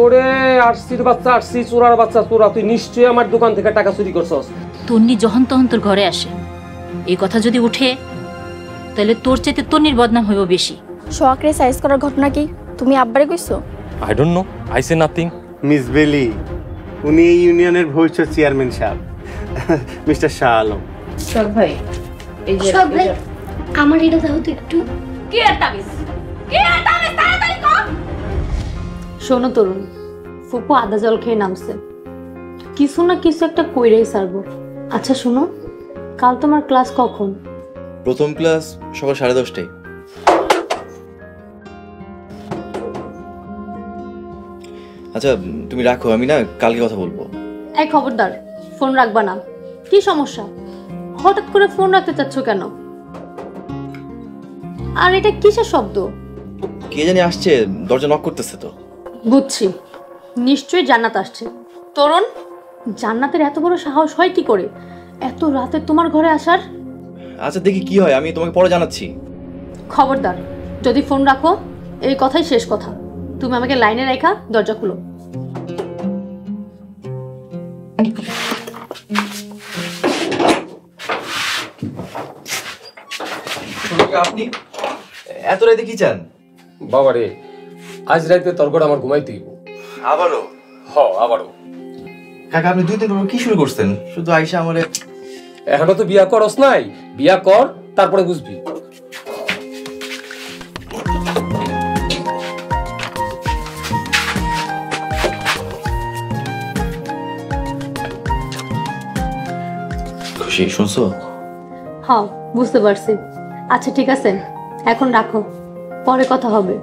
ওরে আরসির বাচ্চা, আরসি চোরার বাচ্চা চোরা, তুই নিশ্চয়ই আমার দোকান থেকে টাকা চুরি করছস। তন্নি যখন তখন তোর ঘরে আসে, এই কথা যদি উঠে তাহলে তোর চাইতে তন্নির বদনাম হইব বেশি। সোহাগরে সাইজ করার ঘটনা কি তুমি আব্বারে কইছো? I don't know, I say nothing. Miss বেলি, উনি এই ইউনিয়নের ভবিষ্যৎ চেয়ারম্যান সাহেব, মিস্টার শাহ আলম। সোহাগ ভাই, এই যে সোহাগ ভাই, আমার এটা দাও তো একটু। কি আর তাবিজ, কি আর তাবিজ, তাড়াতাড়ি কর। শোনো তরুণ, ফুপু আদা জল খেয়ে নামছে, কিছু না কিছু একটা কইরাই ছাড়বো। আচ্ছা শোনো, কাল তোমার ক্লাস কখন? প্রথম ক্লাস সকাল 10:30টায়। আচ্ছা তুমি রাখো, আমি না কালকে কথা বলবো। এই খবরদার, ফোন রাখবা না। কি সমস্যা, হঠাৎ করে ফোন রাখতে চাচ্ছ কেন? আর এটা কিসের শব্দ? কে জানি আসছে, দরজা নক করতেছে তো। বুঝছি, নিশ্চয়ই জান্নাত আসছে। তরুণ, জান্নাতের এত বড় সাহস হয় কি করে এত রাতে তোমার ঘরে আসার? আচ্ছা দেখি কি হয়, আমি তোমাকে পরে জানাচ্ছি। খবরদার, যদি ফোন রাখো এই কথাই শেষ কথা। তুমি আমাকে লাইনে রেখা দরজা খুলো। আপনি এত রাতে কি চান? বাবা রে, আজ রাতে তোর ঘরে আমার ঘুমাইতে হইব। আবারও? আবারও। কাকা আপনি 2 দিন পর কি শুরু করছেন? শুধু আইসা আমারে। এখনো তো বিয়া করস নাই, বিয়া কর তারপরে বুঝবি। খুশি শুনছো? হ্যাঁ বুঝতে পারছি। আচ্ছা ঠিক আছে, এখন রাখো, পরে কথা হবে।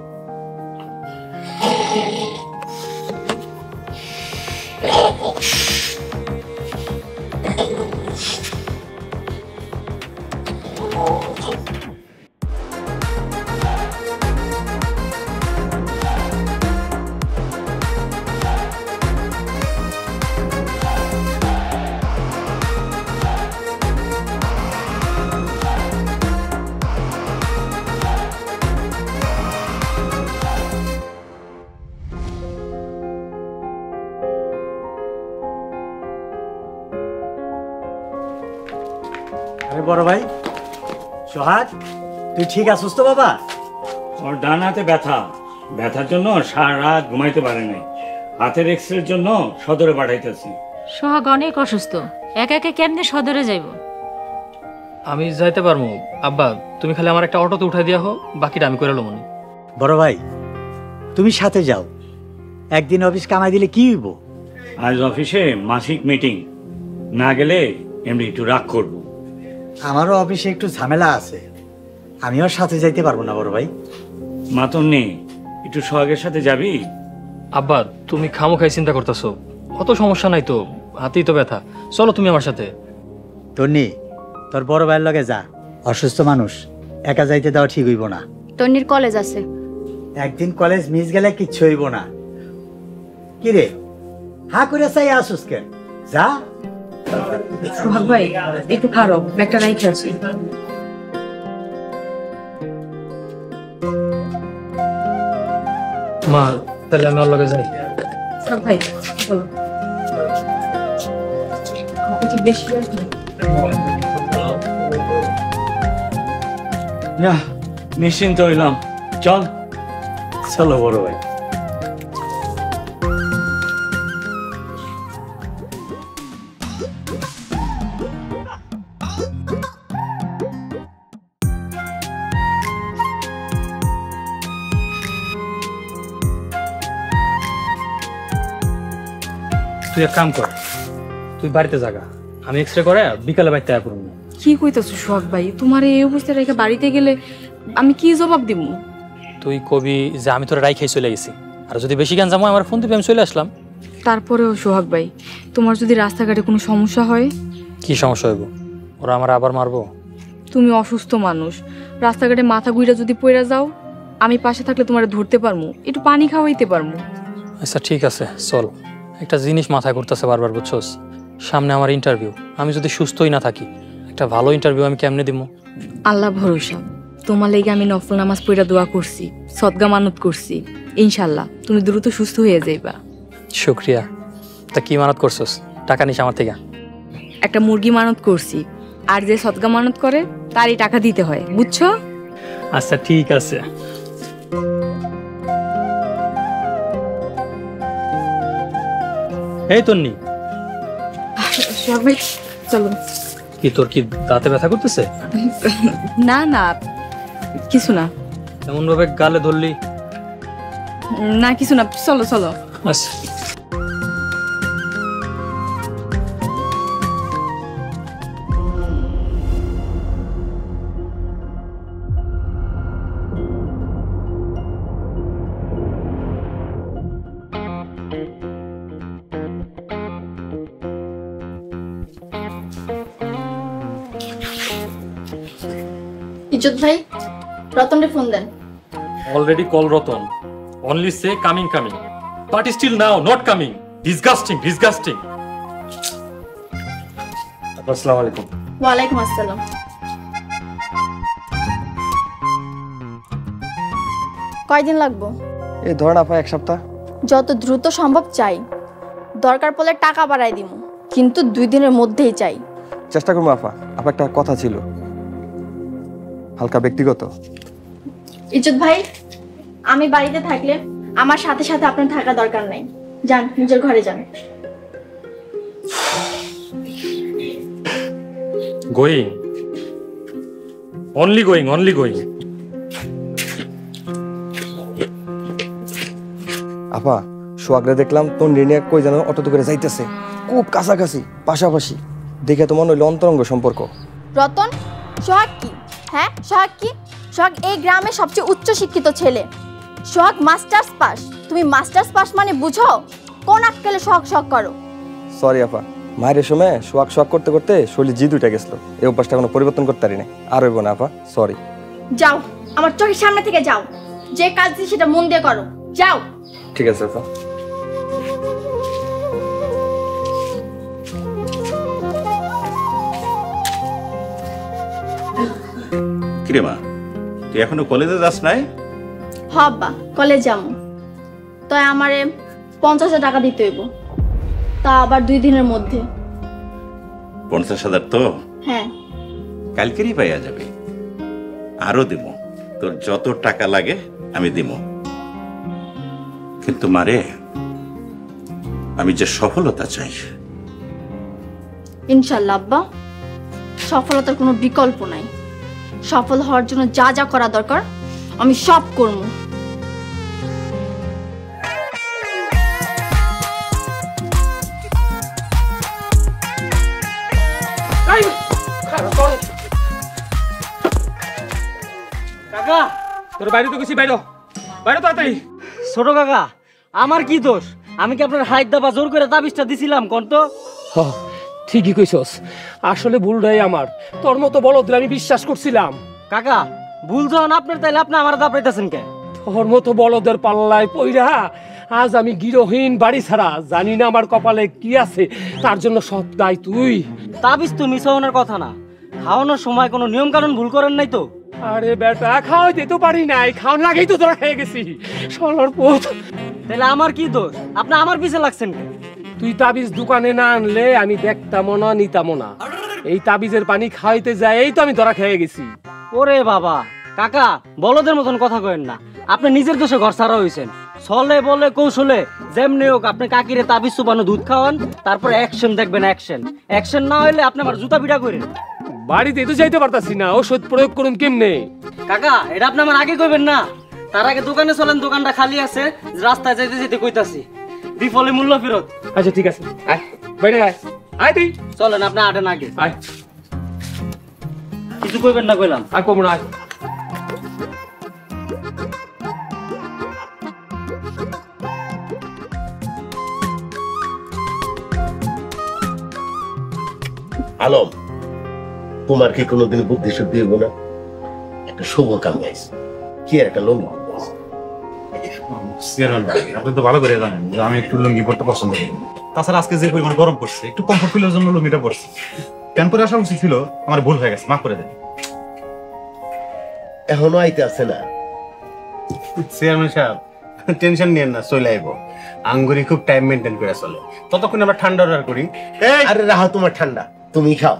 বড় ভাই সোহাগ, তুই ঠিক আছিস তো বাবা? ওর ডান হাতে ব্যথা, ব্যথার জন্য সারা রাত ঘুমাইতে পারে নাই। হাতের এক্সরের জন্য সদরে পাঠাইতেছি। সোহাগ অনেক অসুস্থ, একা একা কেমনে সদরে যাইব? আমি যাইতে পারবো আব্বা, তুমি খালি আমার একটা অটোতে উঠাই দিয়া হো, বাকিটা আমি করে লমনি। বড় ভাই তুমি সাথে যাও, একদিন অফিস কামাই দিলে কি হইব? আজ অফিসে মাসিক মিটিং, না গেলে এমনি একটু রাগ করব। আমারও অফিসে একটু ঝামেলা আছে, আমিও সাথে যাইতে পারবো না বড় ভাই। মাতন নেই, একটু সোহাগের সাথে যাবি? আব্বা তুমি খামোখাই চিন্তা করতেছো, অত সমস্যা নাই তো, হাতেই তো ব্যথা। চলো তুমি আমার সাথে। তন্নি, তোর বড় ভাইয়ের লগে যা, অসুস্থ মানুষ একা যাইতে দেওয়া ঠিক হইব না। তন্নির কলেজ আছে। একদিন কলেজ মিস গেলে কিচ্ছু হইব না। কি রে হা করে চাই আসুস কেন? যা। সোহাগ ভাই একটু খারাপ, ব্যাগটা নাই খেয়েছি। মা তাহলে আমি ওর লগে যাই। সোহাগ ভাই বলো, বেশি না নিশ্চিন্ত হইলাম, চল। চলো বড় ভাই। তুই এক কাম কর, তুই বাড়িতে জাগা, আমি এক্সরে করে বিকালে বাড়িতে আয়া করবো। কি কইতাছো সোহাগ ভাই? তোমার এই অবস্থা রেখে বাড়িতে গেলে আমি কি জবাব দিব? তুই কবি যে আমি তোরা রাইখাই চলে গেছি, আর যদি বেশি জ্ঞান জামো আমার ফোন দিবি, আমি চলে আসলাম। তারপরেও সোহাগ ভাই, তোমার যদি রাস্তাঘাটে কোনো সমস্যা হয়? কি সমস্যা হইব? ওরা আমার আবার মারবো? তুমি অসুস্থ মানুষ, রাস্তাঘাটে মাথা গুইরা যদি পড়ে যাও, আমি পাশে থাকলে তোমার ধরতে পারমু, একটু পানি খাওয়াইতে পারমু। আচ্ছা ঠিক আছে চল, একটা জিনিস মাথায় করতেছে বারবার, বুঝছোস? সামনে আমার ইন্টারভিউ, আমি যদি সুস্থই না থাকি একটা ভালো ইন্টারভিউ আমি কেমনে দিব? আল্লাহ ভরসা, তোমার লেগে আমি নফল নামাজ পড়া দোয়া করছি, সদগা মানত করছি। ইনশাল্লাহ তুমি দ্রুত সুস্থ হয়ে যাইবা। শুক্রিয়া। তা কি মানত করছস? টাকা নিস আমার থেকে? একটা মুরগি মানত করছি, আর যে সদগা মানত করে তারই টাকা দিতে হয়, বুঝছো? আচ্ছা ঠিক আছে। এই তন্নি, চলো। কি তোর কি দাঁতে ব্যথা করতেছে? না না, কিছু না। এমন ভাবে গালে ধরলি? না কিছু না, চলো চলো। আচ্ছা। ইজ্জত ভাই, রতনরে phone then. Already call Rotan. Only say coming, coming. But still now not coming. Disgusting, disgusting. Assalamu alaikum. ওয়ালাইকুম আসসালাম। কয়দিন লাগবো? এই ধরেন আপা 1 সপ্তাহ। যত দ্রুত সম্ভব চাই, দরকার পড়লে টাকা বাড়াই দিব, কিন্তু 2 দিনের মধ্যেই চাই। চেষ্টা করবো আপা। আপা একটা কথা ছিল, হালকা ব্যক্তিগত। ইজ্জত ভাই, আমি বাড়িতে থাকলে আমার সাথে সাথে আপনার থাকা দরকার নাই। যান, নিজের ঘরে যান। Going. Only going, only going. আপা সোহাগরে দেখলাম তোর নির্ণয় কই যেন অটোতে করে যাইতেছে, খুব কাছাকাছি, পাশাপাশি। দেখে তো মনে হইলো অন্তরঙ্গ সম্পর্ক। রতন, সোহাগ কি? হ্যাঁ, সোহাগ কি? সোহাগ এই গ্রামের সবচেয়ে উচ্চ শিক্ষিত ছেলে। সোহাগ মাস্টার্স পাস। তুমি মাস্টার্স পাস মানে বুঝো? কোন আক্কেলে সোহাগ সোহাগ করো? সরি আপা, মায়ের সময় সোহাগ সোহাগ করতে করতে শরীর জিদ উঠে গেছিল। এই অভ্যাসটা কোনো পরিবর্তন করতে পারি না। আর হইব না আপা, সরি। যাও, আমার চোখের সামনে থেকে যাও। যে কাজ দিই সেটা মন দিয়ে করো। যাও। ঠিক আছে আপা। কিরে মা, তুই এখনো কলেজে যাস নাই? হব্বা, কলেজ যাবো। তাই আমারে 50,000 টাকা দিতে হইব, তা আবার 2 দিনের মধ্যে। 50,000 তো? হ্যাঁ। কালকেরই পাইয়া যাবে। আরো দিব, তোর যত টাকা লাগে আমি দিব। কিন্তু মারে, আমি যে সফলতা চাই। ইনশাল্লাহ আব্বা, সফলতার কোনো বিকল্প নাই। সফল হওয়ার জন্য যা যা করা দরকার আমি সব করব। কাকা, তোর বাইরে তো গেছি, বাইরে বাইরে তাড়াতাড়ি। ছোট কাকা, আমার কি দোষ? আমি কি আপনার হাইট দাবা জোর করে তাবিজটা দিছিলাম কোন তো? ঠিকই কইছস, আসলে ভুলটাই আমার। তোর মতো বলদ আমি বিশ্বাস করছিলাম। কাকা, ভুল যখন আপনার, তাইলে আপনি আমার দাপড়াইতেছেন কে? তোর মতো বলদের পাল্লায় পইরা আজ আমি গৃহহীন, বাড়ি ছাড়া। জানি না আমার কপালে কি আছে, তার জন্য সব দায় তুই। তাবিজ তো মিস হওয়ার কথা না। খাওয়ানোর সময় কোনো নিয়ম কানুন ভুল করেন নাই তো? আরে বেটা, খাওয়াইতে তো পারি নাই, খাওয়ার লাগেই তো তোরা খেয়ে গেছি। সরলার পুত। তাহলে আমার কি দোষ? আপনি আমার পিছে লাগছেন কে? তুই তাবিজ দোকানে না আনলে আমি দেখতামও না, নিতামও না। এই তাবিজের পানি খাওয়াইতে যায়, এই তো আমি ধরা খেয়ে গেছি। ওরে বাবা, কাকা বলদের মতন কথা কইেন না। আপনি নিজের দোষে ঘর ছাড়া হইছেন। ছলে বলে কৌশলে যেমনি হোক আপনি কাকিরে তাবিজ চুবানো দুধ খাওয়ান, তারপর অ্যাকশন দেখবেন। অ্যাকশন অ্যাকশন না হইলে আপনি আমার জুতা পিটা করেন। বাড়িতে তো যাইতে পারতাছি না, ওষুধ প্রয়োগ করুন কেমনে? কাকা, এটা আপনি আমার আগে কইবেন না। তার আগে দোকানে চলেন, দোকানটা খালি আছে। রাস্তায় যাইতে যেতে কইতাছি, বিফলে মূল্য ফেরত। আচ্ছা ঠিক আছে, আয় বাইরে আয়। আয় তুই চলেন, আপনি আটেন আগে। আয়। কিছু কইবেন না কইলাম। আয় কম না, আয়। আলম, তোমার কি কোনোদিন বুদ্ধি শুদ্ধি হইব না? একটা শুভ কাম গাইছে, কি আর একটা লঙ্গি আপনি তো ভালো করে জানেন যে আমি একটু লুঙ্গি পড়তে পছন্দ করি। তাছাড়া আজকে যে পরিমাণ গরম পড়ছে, একটু কমফোর্ট ফিলের জন্য লুঙ্গিটা পড়ছি। প্যান্ট পরে আসা উচিত ছিল, আমার ভুল হয়ে গেছে, মাফ করে দেন। এখনো আইতে আছে না? চেয়ারম্যান সাহেব টেনশন নিয়েন না, চলে আইব। আঙ্গুরি খুব টাইম মেনটেন করে চলে, ততক্ষণ আমরা ঠান্ডা অর্ডার করি। আরে রাহা তোমার ঠান্ডা, তুমি খাও।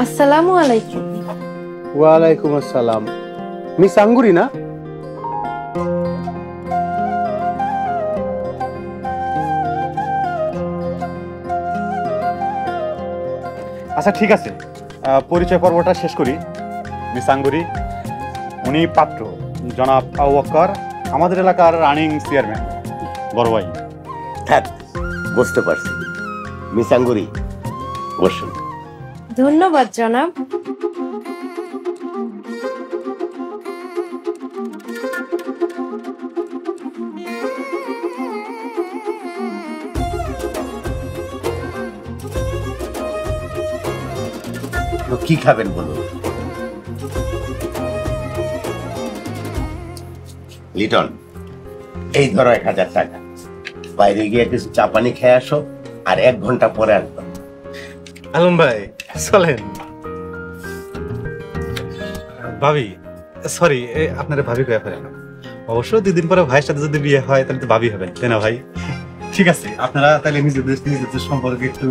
আসসালামু আলাইকুম। ওয়ালাইকুম আসসালাম। মিস আঙ্গুরি না? আচ্ছা ঠিক আছে, পরিচয় পর্বটা শেষ করি। মিস আঙ্গুরি, উনি পাত্র জনাব আবু বকর, আমাদের এলাকার রানিং চেয়ারম্যান, বড় ভাই। থাক, বুঝতে পারছি। মিস আঙ্গুরি, বসুন। ধন্যবাদ জনাব। তো কি খাবেন বলুন? লিটন, এই ধরো 1000 টাকা, বাইরে গিয়ে কিছু চা পানি খেয়ে আসো, আর 1 ঘন্টা পরে আসবো। আলম ভাই চলেন। ভাবি, সরি, আপনারা ভাবি কয়ে ফেলেন। অবশ্য 2 দিন পরে ভাইয়ের সাথে যদি বিয়ে হয় তাহলে তো ভাবি হবেন, তাই না ভাই? ঠিক আছে, আপনারা তাহলে নিজেদের সম্পর্কে একটু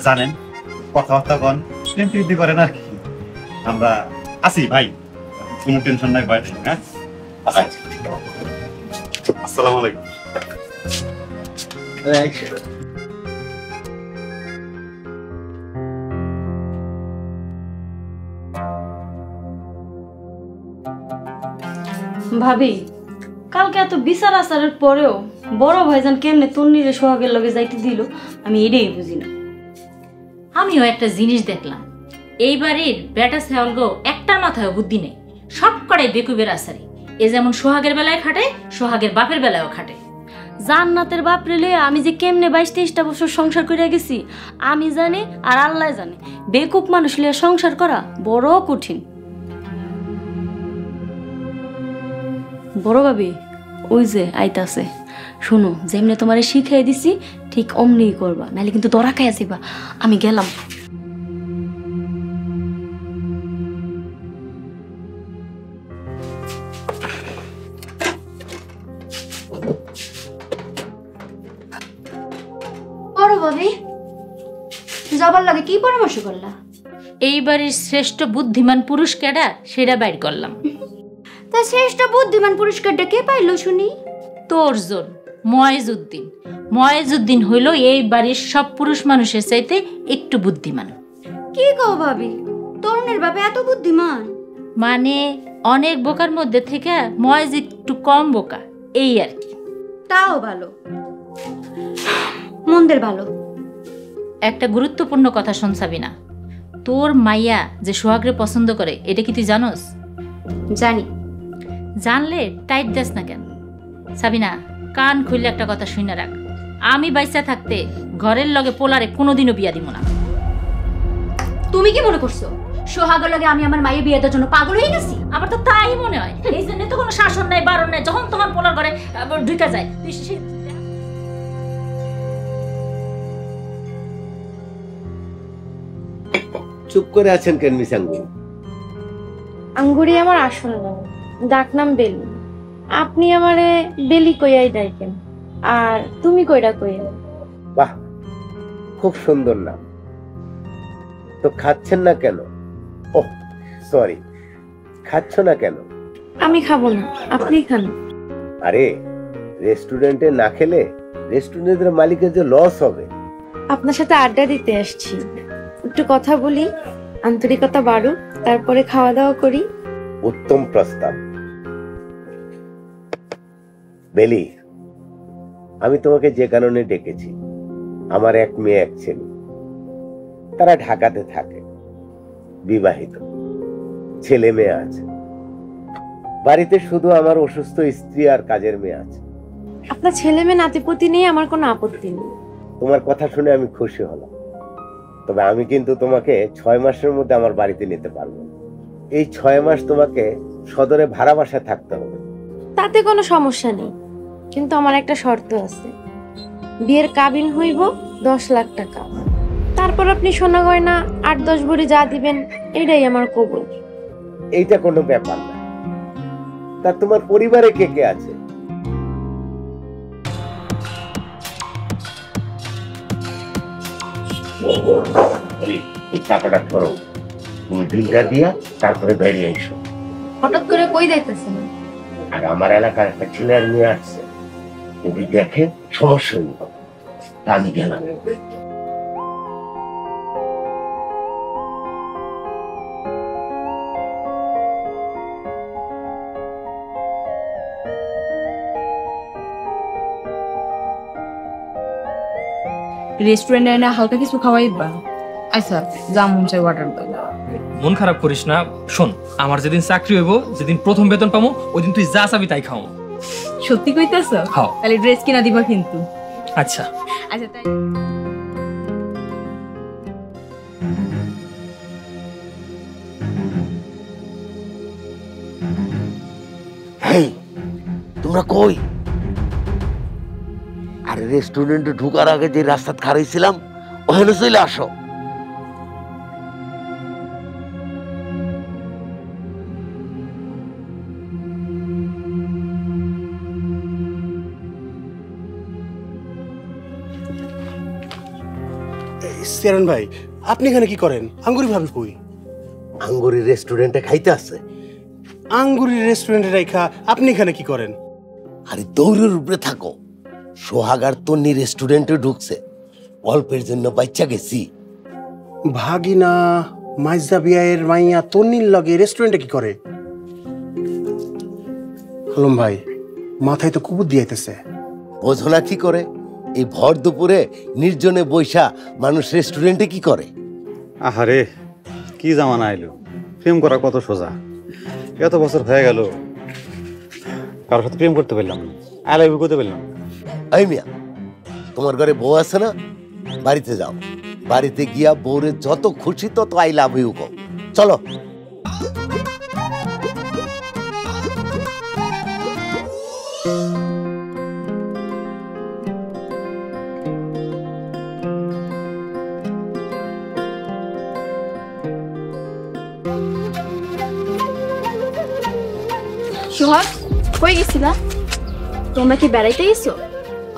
জানেন, কথাবার্তা কন, প্রেম প্রীতি করেন আর কি। আমরা আসি ভাই, কোনো টেনশন নাই ভাই। হ্যাঁ, আসসালামু আলাইকুম। ভাবি, কালকে এত বিচার আচারের পরেও বড় ভাইজান কেমনে তন্নিরে সোহাগের লগে যাইতে দিল, আমি এটাই বুঝি না। আমিও একটা জিনিস দেখলাম, এই বাড়ির বেটা সেওয়ালগো একটা মাথায় বুদ্ধি নেই, সব কটাই বেকুবের আসারি। এ যেমন সোহাগের বেলায় খাটে, সোহাগের বাপের বেলায়ও খাটে। জান্নাতের বাপ রেলে আমি যে কেমনে 22-23টা বছর সংসার করে গেছি আমি জানি, আর আল্লাহ জানে। বেকুব মানুষ লিয়ে সংসার করা বড় কঠিন। বড় ভাবি, ওই যে আইতাছে, শোনো, যেমনি তোমারে শিখাই দিছি ঠিক অমনিই করবা, নাহলে কিন্তু দরা খাইয়া যাইবা। আমি গেলাম। বড় ভাবি, যাবার লাগে কি পরামর্শ করলা? এই বাড়ির শ্রেষ্ঠ বুদ্ধিমান পুরুষ কেডা সেটা বাইর করলাম। তা শ্রেষ্ঠ বুদ্ধিমান পুরস্কারটা কে পাইলো শুনি? তোর জোন ময়েজউদ্দিন। ময়েজউদ্দিন হইল এই বাড়ির সব পুরুষ মানুষের চাইতে একটু বুদ্ধিমান। কি কও ভাবি, তরুণের বাবা এত বুদ্ধিমান? মানে অনেক বোকার মধ্যে থেকে ময়েজ একটু কম বোকা, এই আর কি। তাও ভালো, মন্দের ভালো। একটা গুরুত্বপূর্ণ কথা শুন সাবিনা, তোর মাইয়া যে সোহাগরে পছন্দ করে এটা কি তুই জানোস? জানি। জানলে টাইট দেস না কেন? সাবিনা, কান খুললে একটা কথা শুনে রাখ, আমি বাইসা থাকতে ঘরের লগে পোলারে কোনোদিনও বিয়া দিব না। তুমি কি মনে করছো সোহাগের লগে আমি আমার মায়ের বিয়ে দেওয়ার জন্য পাগল হয়ে গেছি? আমার তো তাই মনে হয়। এই জন্য তো কোনো শাসন নাই, বারণ নাই, যখন তখন পোলার ঘরে ঢুকে যায়। চুপ করে আছেন কেন মিস আঙ্গুরি? আঙ্গুরি আমার আসল নাম, ডাক নাম বেলি। আপনি আমারে বেলি কইয়াই ডাকেন, আর তুমি কইরা কইয়া। বাহ, খুব সুন্দর নাম। তো খাচ্ছেন না কেন? ওহ সরি, খাচ্ছ না কেন? আমি খাবো না, আপনি খান। আরে রেস্টুরেন্টে না খেলে রেস্টুরেন্টের মালিকের যে লস হবে। আপনার সাথে আড্ডা দিতে আসছি, একটু কথা বলি, আন্তরিকতা বাড়ুক, তারপরে খাওয়া দাওয়া করি। উত্তম প্রস্তাব। বেলি, আমি তোমাকে যে কারণে ডেকেছি, আমার 1 মেয়ে 1 ছেলে, তারা ঢাকাতে থাকে, বিবাহিত, ছেলে মেয়ে আছে। বাড়িতে শুধু আমার অসুস্থ স্ত্রী আর কাজের মেয়ে আছে। আপনার ছেলে মেয়ে নাতিপুতি নেই, আমার কোনো আপত্তি নেই। তোমার কথা শুনে আমি খুশি হলাম, তবে আমি কিন্তু তোমাকে 6 মাসের মধ্যে আমার বাড়িতে নিতে পারবো। এই 6 মাস তোমাকে সদরে ভাড়া বাসায় থাকতে হবে। তাতে কোনো সমস্যা নেই, কিন্তু আমার একটা শর্ত আছে। বিয়ের কাবিন হইব 10 লাখ টাকা, তারপর আপনি সোনা গয়না 8-10 ভরি যা দিবেন এটাই আমার কবুল। এইটা কোনো ব্যাপার না। তা তোমার পরিবারে কে কে আছে? এই টাকাটা ধরো, তুমি বিলটা দিয়া তারপরে বেরিয়ে এসো। হঠাৎ করে কই যাইতেছেন? আর আমার এলাকার একটা ছেলে আর মেয়ে আসছে, যদি দেখে সমস্যা হইব, তা আমি গেলাম। রেস্টুরেন্টে না হালকা কিছু খাওয়াইবা? আচ্ছা, যা মন চাই অর্ডার দাও। মন খারাপ করিস না। শোন, আমার যেদিন চাকরি হইব, যেদিন প্রথম বেতন পাবো, ওই দিন তুই যা চাবি তাই খাও। সত্যি কইতাছ? হ্যাঁ। তাহলে ড্রেস কিনা দিবা কিন্তু। আচ্ছা আচ্ছা তাই। হেই, তোমরা কই? আরে রেস্টুরেন্টে ঢোকার আগে যে রাস্তা খারাইছিলাম ওখানে চলে আসো। চেয়ারম্যান ভাই, আপনি এখানে কি করেন? আঙ্গুরি ভাবি কই? আঙ্গুরি রেস্টুরেন্টে খাইতে আছে। আঙ্গুরি রেস্টুরেন্টে রাইখা আপনি এখানে কি করেন? আরে দৌড়ের উপরে থাকো। সোহাগ আর তন্নি রেস্টুরেন্টে ঢুকছে, অল্পের জন্য বাচ্চা গেছি। ভাগিনা মাইজা বিয়ায়ের মাইয়া তন্নির লগে রেস্টুরেন্টে কি করে? হলম ভাই, মাথায় তো কুবুদ দিয়াইতেছে। বোঝো না কি করে? এই ভর দুপুরে নির্জনে বৈশা মানুষ রেস্টুরেন্টে কি করে? আহারে, কি জামানা আইলো! প্রেম করা কত সোজা। এত বছর হয়ে গেল কারোর সাথে প্রেম করতে পারলাম না, আই লাভ ইউ করতে পারলাম না। এই মিয়া, তোমার ঘরে বউ আছে না? বাড়িতে যাও, বাড়িতে গিয়া বউরে যত খুশি তত আই লাভ ইউ কও। চলো। সোহাগ, কই গেছিলা? তোমরা কি বেড়াইতে গেছো?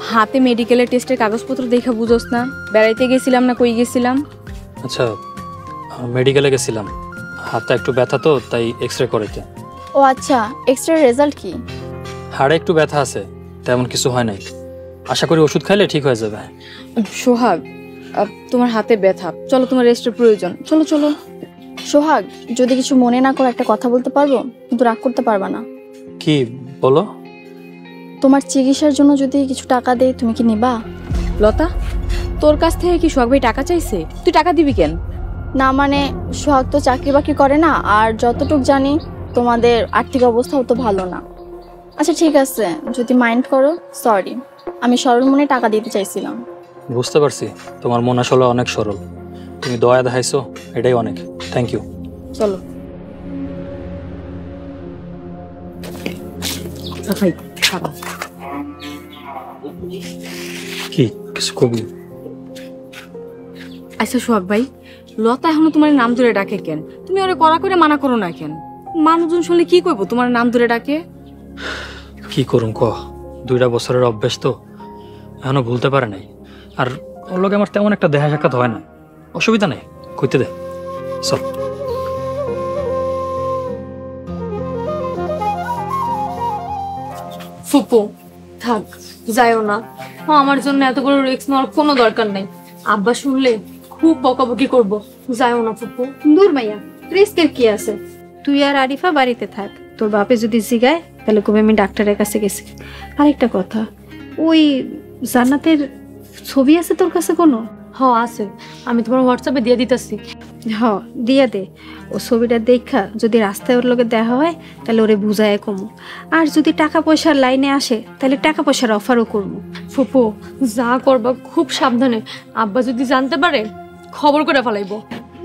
হাতে মেডিকেলের টেস্টের কাগজপত্র দেখা বুঝোস না? বেড়াইতে গেছিলাম না কই গেছিলাম? আচ্ছা, মেডিকেলে গেছিলাম, হাতটা একটু ব্যথা তো তাই এক্সরে করাইতে। ও আচ্ছা, এক্সট্রা রেজাল্ট কি? হাড়ে একটু ব্যথা আছে, তেমন কিছু হয় নাই। আশা করি ওষুধ খাইলে ঠিক হয়ে যাবে। সোহাগ, তোমার হাতে ব্যথা, চলো, তোমার রেস্টের প্রয়োজন, চলো চলো। সোহাগ, যদি কিছু মনে না করো একটা কথা বলতে পারবো, কিন্তু রাগ করতে পারবা না। কি বলো? তোমার চিকিৎসার জন্য যদি কিছু টাকা দেই, তুমি কি নিবা? লতা, তোর কাছ থেকে কি সোহাগ ভাই টাকা চাইছে? তুই টাকা দিবি কেন? না মানে, সোহাগ তো চাকরি বাকরি করে না, আর যতটুক জানি তোমাদের আর্থিক অবস্থাও তো ভালো না। আচ্ছা ঠিক আছে, যদি মাইন্ড করো, সরি, আমি সরল মনে টাকা দিতে চাইছিলাম। বুঝতে পারছি, তোমার মন আসলে অনেক সরল। তুমি দয়া দেখাইছো, এটাই অনেক। Thank you. চলো। কি কিছু কবি? আচ্ছা সোহাগ ভাই, লতা এখনো তোমার নাম ধরে ডাকে কেন? তুমি ওরে কড়া করে মানা করো না কেন? মানুষজন শুনলে কি করবো তোমার নাম ধরে ডাকে? কি করুন ক, 2 বছরের অভ্যেস তো, এখনো ভুলতে পারে নাই। আর ওর লোক আমার তেমন একটা দেখা সাক্ষাৎ হয় না। অসুবিধা নেই, কইতে দে। চল। ফুপু থাক, যাইও না। আমার জন্য এত বড় রিস্ক নেওয়ার কোনো দরকার নেই। আব্বা শুনলে খুব বকাবকি করবো। যাইও না ফুপু। দূর মাইয়া, রিস্কের কি আছে? তুই আর আরিফা বাড়িতে থাক। তোর বাপে যদি জিগায় তাহলে কবে আমি ডাক্তারের কাছে গেছি। আরেকটা কথা, ওই জান্নাতের ছবি আছে তোর কাছে কোনো? আছে, আমি তোমার হোয়াটসঅ্যাপে দিয়ে দিতেছি। দিয়া দে। ও ছবিটা দেখা যদি রাস্তায় ওর লোকে দেখা হয় তাহলে ওরে বুঝায় কমু। আর যদি টাকা পয়সার লাইনে আসে তাহলে টাকা পয়সার অফারও করবো। ফুপু যা করবা খুব সাবধানে, আব্বা যদি জানতে পারে খবর করে ফেলাইবো।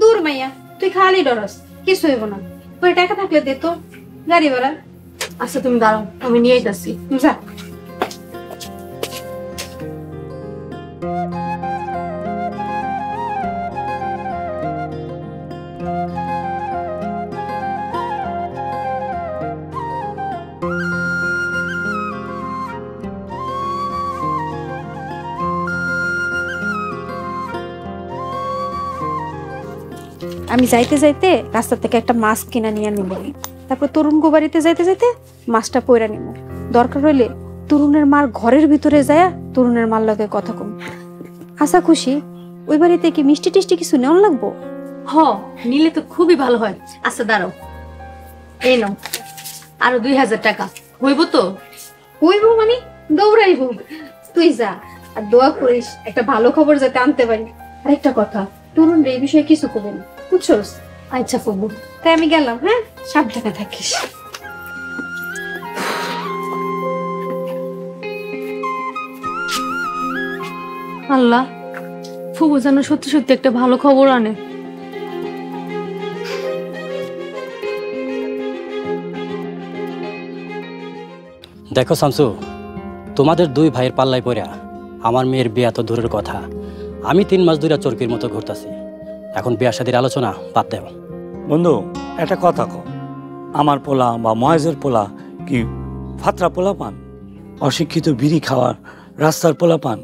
দূর মাইয়া, তুই খালি ডরস, কিছু হইব না। তোর টাকা থাকলে দে তো। গাড়ি ভাড়া। আচ্ছা তুমি দাঁড়াও, আমি নিয়ে যাচ্ছি। যা। আমি যাইতে যাইতে রাস্তা থেকে একটা মাছ কিনা নিয়ে নিব, তারপর তরুণ বাড়িতে যাইতে যাইতে মাছটা পয়রা নিব। দরকার হইলে তরুণের মার ঘরের ভিতরে যায় তরুণের মার লগে কথা কম। আশা খুশি ওই বাড়িতে কি মিষ্টি টিষ্টি কিছু নেওয়া লাগবো? হ, নিলে তো খুবই ভালো হয়। আচ্ছা দাঁড়াও, এই নাও আরো 2000 টাকা। হইব তো? হইব মানে দৌড়াইব। তুই যা আর দোয়া করিস একটা ভালো খবর যাতে আনতে পারি। আর একটা কথা, তরুণ এই বিষয়ে কিছু কবে না, বুঝছস? আচ্ছা ফুবু, তাই আমি গেলাম। হ্যাঁ, সাবধানে থাকিস। আল্লাহ, ফুবু যেন সত্যি সত্যি একটা ভালো খবর আনে। দেখো শামসু, তোমাদের দুই ভাইয়ের পাল্লায় পড়া আমার মেয়ের বিয়া তো দূরের কথা, আমি 3 মাস ধরে চরকির মতো ঘুরতেছি। এখন বিয়া শাদীর আলোচনা বাদ দেও। বন্ধু, একটা কথা কও, আমার পোলা বা মহেজের পোলা কি ফাতরা পোলা পান, অশিক্ষিত বিড়ি খাওয়ার রাস্তার পোলা পান,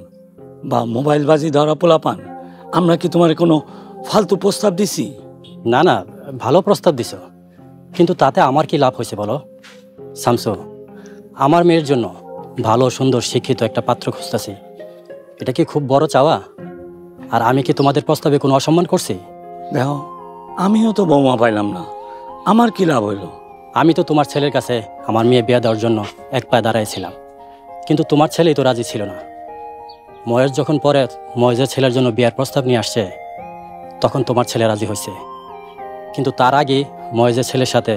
বা মোবাইল বাজি ধরা পোলা পান? আমরা কি তোমার কোনো ফালতু প্রস্তাব দিছি? না না, ভালো প্রস্তাব দিছ, কিন্তু তাতে আমার কি লাভ হয়েছে বলো? শামসু, আমার মেয়ের জন্য ভালো সুন্দর শিক্ষিত একটা পাত্র খুঁজতেছি, এটা কি খুব বড় চাওয়া? আর আমি কি তোমাদের প্রস্তাবে কোনো অসম্মান করছি? দেখো, আমিও তো বৌমা পাইলাম না, আমার কি লাভ হইল? আমি তো তোমার ছেলের কাছে আমার মেয়ে বিয়ে দেওয়ার জন্য এক পায়ে দাঁড়াইছিলাম, কিন্তু তোমার ছেলেই তো রাজি ছিল না। মহেশ যখন পরে মহেশের ছেলের জন্য বিয়ার প্রস্তাব নিয়ে আসছে, তখন তোমার ছেলে রাজি হয়েছে, কিন্তু তার আগে মহেশের ছেলের সাথে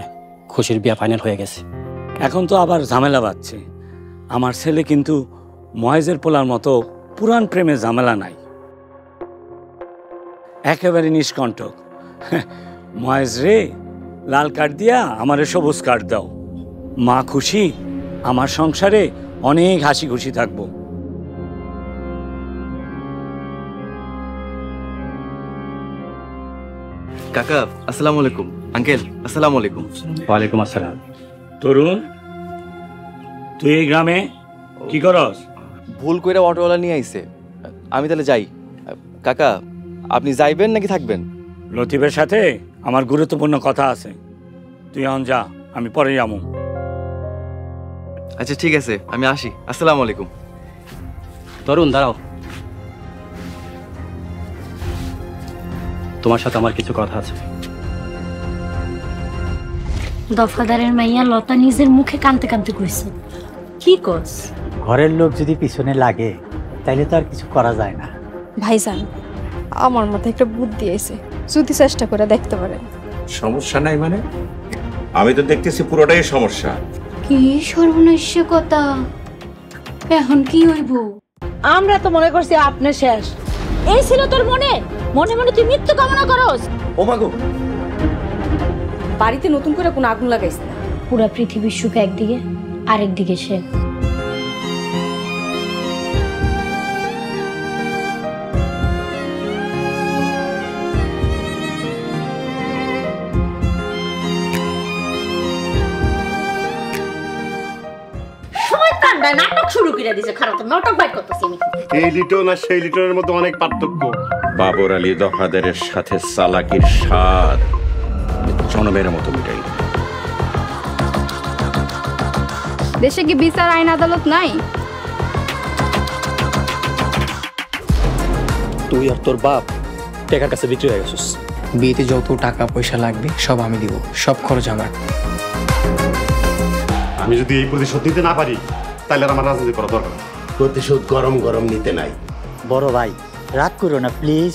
খুশির বিয়া ফাইনাল হয়ে গেছে। এখন তো আবার ঝামেলা বাঁধছে। আমার ছেলে কিন্তু মহেজের পোলার মতো পুরান প্রেমের ঝামেলা নাই, একেবারে নিষ্কণ্টক। মহেজ রে, লাল কার্ড দিয়া আমারে সবুজ কার্ড দাও, মা খুশি, আমার সংসারে অনেক হাসি খুশি থাকবো। কাকা আসসালামু আলাইকুম। আঙ্কেল আসসালামু আলাইকুম। ওয়ালাইকুম আসসালাম। তরুণ, তুই এই গ্রামে কি করস? ভুল কইরা অটোওয়ালা নিয়ে আইছে, আমি তাহলে যাই। কাকা আপনি যাইবেন নাকি থাকবেন? লতিফের সাথে আমার গুরুত্বপূর্ণ কথা আছে, তুই এখন যা, আমি পরে যাবো। আচ্ছা ঠিক আছে, আমি আসি। আসসালামু আলাইকুম। তরুণ দাঁড়াও, তোমার সাথে আমার কিছু কথা আছে। দফাদারের মাইয়া লতা নিজের মুখে কানতে কানতে কইছে। কি করস? ঘরের লোক যদি পিছনে লাগে তাইলে তো আর কিছু করা যায় না। ভাইজান, আমার মাথায় একটা বুদ্ধি আছে, যদি চেষ্টা করে দেখতে পারেন। সমস্যা নাই মানে? আমি তো দেখতেছি পুরোটাই সমস্যা। কি সর্বনাশ কথা! এখন কি হইব? আমরা তো মনে করছি আপনি শেষ। এই ছিল তোর মনে? মনে মনে তুই মৃত্যু কামনা করস? ও মাগো, বাড়িতে নতুন করে কোনো আগুন লাগাইস না। পুরা পৃথিবীর সুখ একদিকে, আরেকদিকে সে। নাটক শুরু করে দিছে। খারাপ নাটক বাইর করতেছি আমি। এই লিটন আর সেই লিটনের মধ্যে অনেক পার্থক্য। বাবর আলী দফাদারের সাথে চালাকির স্বাদ জনমের মতো মিটাই। দেশে কি বিচার আইন আদালত নাই? তুই আর তোর বাপ টাকার কাছে বিক্রি হয়ে গেছিস। বিয়েতে যত টাকা পয়সা লাগবে সব আমি দিব, সব খরচ আমার। আমি যদি এই প্রতিশোধ নিতে না পারি তাহলে আমার রাজনীতি করা দরকার। প্রতিশোধ গরম গরম নিতে নাই। বড় ভাই রাগ করো না প্লিজ।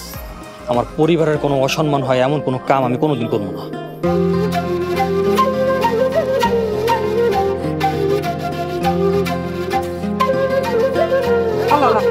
আমার পরিবারের কোনো অসম্মান হয় এমন কোনো কাম আমি কোনোদিন করবো না। আল্লাহ